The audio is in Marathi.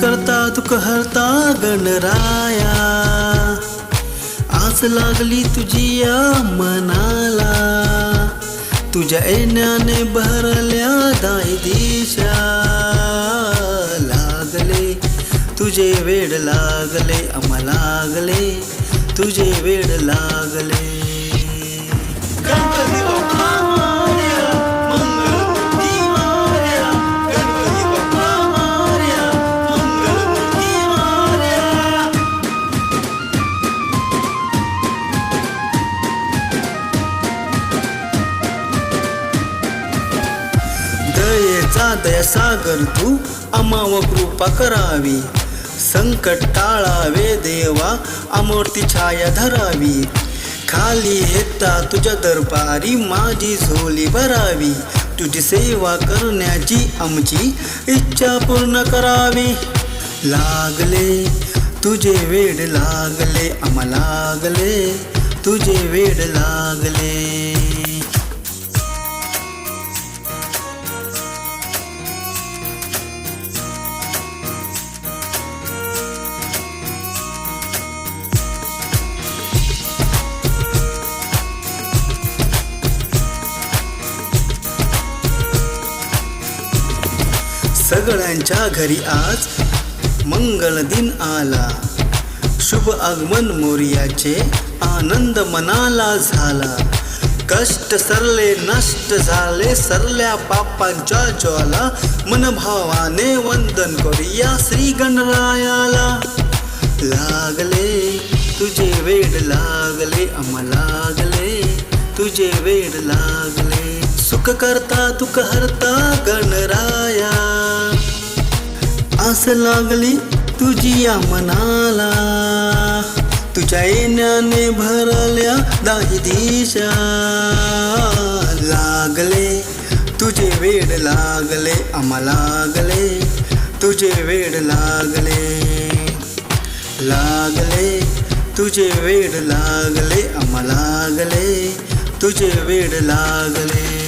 करता दुःख हरता गणराया, आस लागली तुझी या मनाला, तुझ्या येण्याने भरल्या दाही दिशा. लागले तुझे वेड लागले, आम्हा लागले तुझे वेड लागले. गणपती बाप्पा मोरया, मंगलमूर्ती मोरया, गणपती बाप्पा मोरया, मंगलमूर्ती मोरया. दयेचा दयासागर तू आम्हावर कृपा करावी, संकट टाळावे देवा आमोरती छाया धरावी. खाली येता तुझ्या दरबारी माझी झोली भरावी, तुझी सेवा करण्याची आमची इच्छा पूर्ण करावी. लागले तुझे वेड लागले, आम्हा लागले तुझे वेड लागले. सगळ्यांच्या घरी आज मंगल दिन आला, शुभ आगमन मोरयाचे आनंद मनाला झाला. कष्ट सरले नष्ट झाले, सरल्या पापांच्या ज्वाला, मनभावाने वंदन करूया श्री गणरायाला. लागले तुझे वेड लागले, आम्हा लागले तुझे वेड लागले. सुख करता दुःख हरता गणराया, आस लागली तुझी या मनाला, तुझ्या येण्याने भरल्या दाही दिशा. लागले तुझे वेड लागले, आम्हा लागले तुझे वेड लागले. लागले तुझे वेड लागले, आम्हा लागले तुझे वेड लागले.